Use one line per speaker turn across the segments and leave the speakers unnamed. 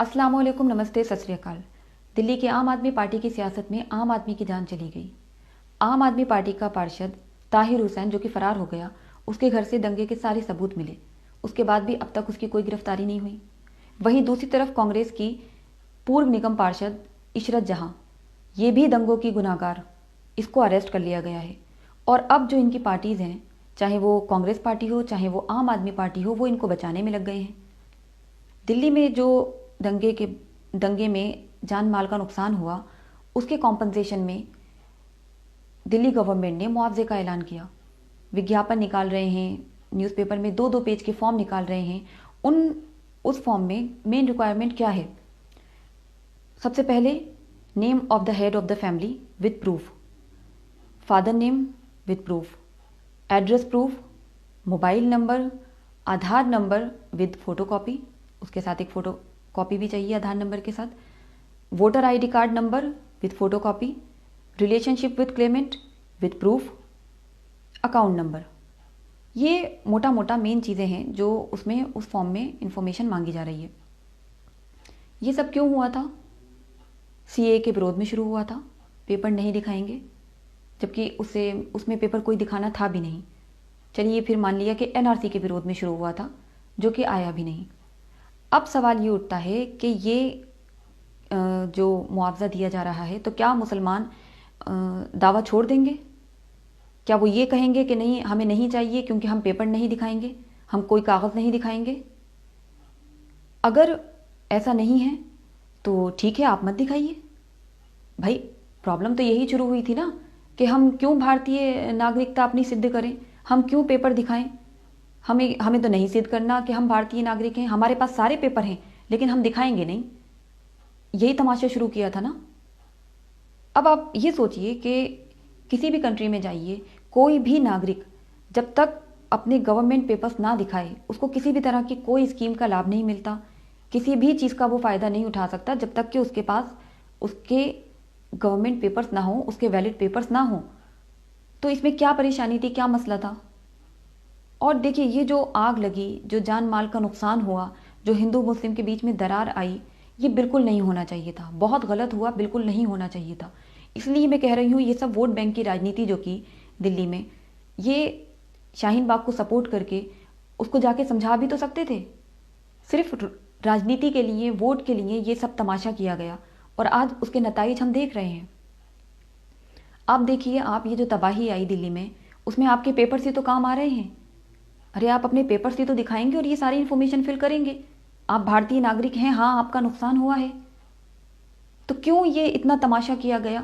अस्सलाम वालेकुम, नमस्ते, सत श्री अकाल। दिल्ली की आम आदमी पार्टी की सियासत में आम आदमी की जान चली गई। आम आदमी पार्टी का पार्षद ताहिर हुसैन जो कि फरार हो गया, उसके घर से दंगे के सारे सबूत मिले। उसके बाद भी अब तक उसकी कोई गिरफ्तारी नहीं हुई। वहीं दूसरी तरफ कांग्रेस की पूर्व निगम पार्षद इशरत जहां, ये भी दंगों की गुनाहगार, इसको अरेस्ट कर लिया गया है। और अब जो इनकी पार्टीज़ हैं, चाहे वो कांग्रेस पार्टी हो चाहे वो आम आदमी पार्टी हो, वो इनको बचाने में लग गए हैं। दिल्ली में जो दंगे में जान माल का नुकसान हुआ, उसके कॉम्पनसेशन में दिल्ली गवर्नमेंट ने मुआवजे का ऐलान किया। विज्ञापन निकाल रहे हैं, न्यूज़पेपर में दो दो पेज के फॉर्म निकाल रहे हैं। उस फॉर्म में मेन रिक्वायरमेंट क्या है? सबसे पहले name of the head of the family with proof, father name with proof, address proof, mobile number, Aadhaar number with photocopy, उसके साथ एक फोटो कॉपी भी चाहिए आधार नंबर के साथ, voter ID card number with photocopy, relationship with Clement with proof, account number. ये मोटा मोटा मेन चीज़ें हैं जो उसमें उस फॉर्म में इंफॉर्मेशन मांगी जा रही है। ये सब क्यों हुआ था? सीए के विरोध में शुरू हुआ था। पेपर नहीं दिखाएंगे, जबकि उसमें पेपर कोई दिखाना था भी नहीं। चलिए फिर मान लिया कि एनआरसी के विरोध में शुरू हुआ था, जो कि आया भी नहीं। अब सवाल ये उठता है कि ये जो मुआवजा दिया जा रहा है, तो क्या मुसलमान दावा छोड़ देंगे? क्या वो ये कहेंगे कि नहीं, हमें नहीं चाहिए क्योंकि हम पेपर नहीं दिखाएंगे, हम कोई कागज़ नहीं दिखाएंगे? अगर ऐसा नहीं है तो ठीक है, आप मत दिखाइए भाई। प्रॉब्लम तो यही शुरू हुई थी ना, कि हम क्यों भारतीय नागरिकता अपनी सिद्ध करें, हम क्यों पेपर दिखाएं? हमें हमें तो नहीं सिद्ध करना कि हम भारतीय नागरिक हैं, हमारे पास सारे पेपर हैं, लेकिन हम दिखाएंगे नहीं। यही तमाशा शुरू किया था ना। अब आप ये सोचिए कि किसी भी कंट्री में जाइए, कोई भी नागरिक जब तक अपने गवर्नमेंट पेपर्स ना दिखाए, उसको किसी भी तरह की कोई स्कीम का लाभ नहीं मिलता, किसी भी चीज़ का वो फ़ायदा नहीं उठा सकता, जब तक कि उसके पास उसके गवर्नमेंट पेपर्स ना हो, उसके वैलिड पेपर्स ना हो। तो इसमें क्या परेशानी थी, क्या मसला था? और देखिए, ये जो आग लगी, जो जान माल का नुकसान हुआ, जो हिंदू मुस्लिम के बीच में दरार आई, ये बिल्कुल नहीं होना चाहिए था। बहुत गलत हुआ, बिल्कुल नहीं होना चाहिए था। इसलिए मैं कह रही हूँ, ये सब वोट बैंक की राजनीति जो की दिल्ली में, ये शाहीन बाग को सपोर्ट करके उसको जाके समझा भी तो सकते थे। सिर्फ राजनीति के लिए, वोट के लिए ये सब तमाशा किया गया, और आज उसके नताइज हम देख रहे हैं। आप देखिए, आप ये जो तबाही आई दिल्ली में, उसमें आपके पेपर से तो काम आ रहे हैं। अरे आप अपने पेपर से तो दिखाएंगे और ये सारी इन्फॉर्मेशन फिल करेंगे। आप भारतीय नागरिक हैं, हाँ आपका नुकसान हुआ है, तो क्यों ये इतना तमाशा किया गया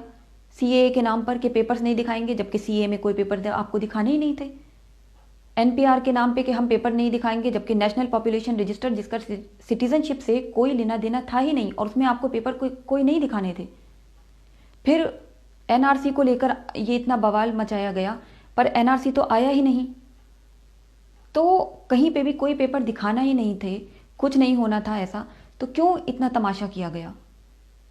सीए के नाम पर, कि पेपर्स नहीं दिखाएंगे, जबकि सीए में कोई पेपर आपको दिखाने ही नहीं थे। एनपीआर के नाम पे कि हम पेपर नहीं दिखाएंगे, जबकि नेशनल पॉपुलेशन रजिस्टर, जिसका सिटीजनशिप से कोई लेना देना था ही नहीं, और उसमें आपको पेपर कोई नहीं दिखाने थे। फिर एनआरसी को लेकर ये इतना बवाल मचाया गया, पर एनआरसी तो आया ही नहीं। तो कहीं पे भी कोई पेपर दिखाना ही नहीं थे, कुछ नहीं होना था ऐसा, तो क्यों इतना तमाशा किया गया?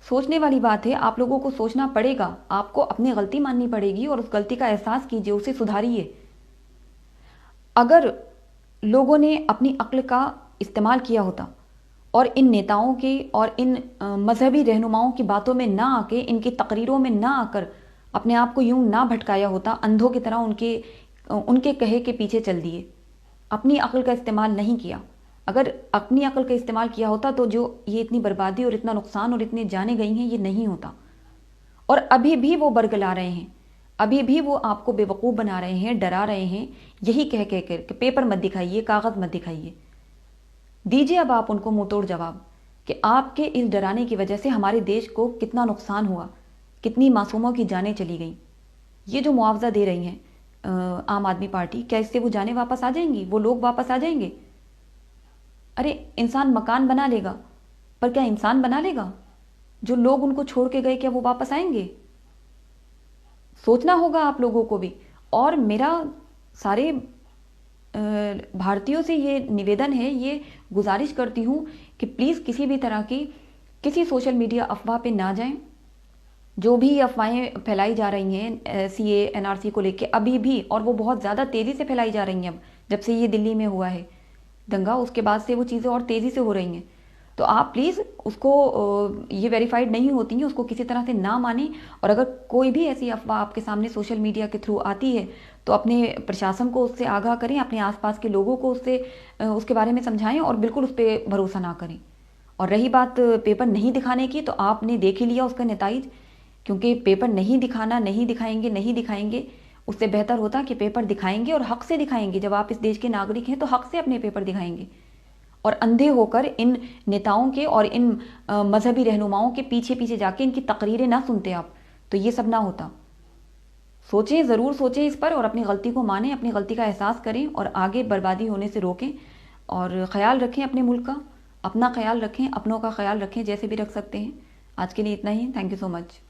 सोचने वाली बात है। आप लोगों को सोचना पड़ेगा, आपको अपनी गलती माननी पड़ेगी और उस गलती का एहसास कीजिए, उसे सुधारिए। अगर लोगों ने अपनी अक्ल का इस्तेमाल किया होता और इन नेताओं की और इन मजहबी रहनुमाओं की बातों में ना आके, इनकी तकरीरों में ना आकर अपने आप को यूं ना भटकाया होता, अंधों की तरह उनके कहे के पीछे चल दिए, अपनी अक्ल का इस्तेमाल नहीं किया। अगर अपनी अक्ल का इस्तेमाल किया होता तो जो ये इतनी बर्बादी और इतना नुकसान और इतनी जानें गई हैं, ये नहीं होता। और अभी भी वो बरगला रहे हैं, अभी भी वो आपको बेवकूफ़ बना रहे हैं, डरा रहे हैं, यही कह कह कर कि पेपर मत दिखाइए, कागज़ मत दिखाइए। दीजिए अब आप उनको मुंह तोड़ जवाब कि आपके इस डराने की वजह से हमारे देश को कितना नुकसान हुआ, कितनी मासूमों की जानें चली गई। ये जो मुआवजा दे रही हैं आम आदमी पार्टी, क्या इससे वो जानें वापस आ जाएंगी, वो लोग वापस आ जाएंगे? अरे इंसान मकान बना लेगा, पर क्या इंसान बना लेगा? जो लोग उनको छोड़ के गए, क्या वो वापस आएंगे? सोचना होगा आप लोगों को भी। और मेरा सारे भारतीयों से ये निवेदन है, ये गुजारिश करती हूँ कि प्लीज़ किसी भी तरह की किसी सोशल मीडिया अफवाह पे ना जाएं। जो भी अफवाहें फैलाई जा रही हैं सीए एनआरसी को लेके अभी भी, और वो बहुत ज़्यादा तेज़ी से फैलाई जा रही हैं, अब जब से ये दिल्ली में हुआ है दंगा, उसके बाद से वो चीज़ें और तेज़ी से हो रही हैं। तो आप प्लीज़ उसको ये वेरीफाइड नहीं होती हैं उसको किसी तरह से ना मानें। और अगर कोई भी ऐसी अफवाह आपके सामने सोशल मीडिया के थ्रू आती है तो अपने प्रशासन को उससे आगाह करें, अपने आसपास के लोगों को उससे उसके बारे में समझाएं और बिल्कुल उस पर भरोसा ना करें। और रही बात पेपर नहीं दिखाने की, तो आपने देख ही लिया उसका नतीजा। क्योंकि पेपर नहीं दिखाना, नहीं दिखाएंगे, नहीं दिखाएंगे, उससे बेहतर होता कि पेपर दिखाएंगे और हक से दिखाएंगे। जब आप इस देश के नागरिक हैं तो हक से अपने पेपर दिखाएंगे और अंधे होकर इन नेताओं के और इन मजहबी रहनुमाओं के पीछे पीछे जाके इनकी तकरीरें ना सुनते आप, तो ये सब ना होता। सोचें, ज़रूर सोचें इस पर और अपनी गलती को मानें, अपनी गलती का एहसास करें और आगे बर्बादी होने से रोकें। और ख्याल रखें अपने मुल्क का, अपना ख्याल रखें, अपनों का ख्याल रखें जैसे भी रख सकते हैं। आज के लिए इतना ही। Thank you so much.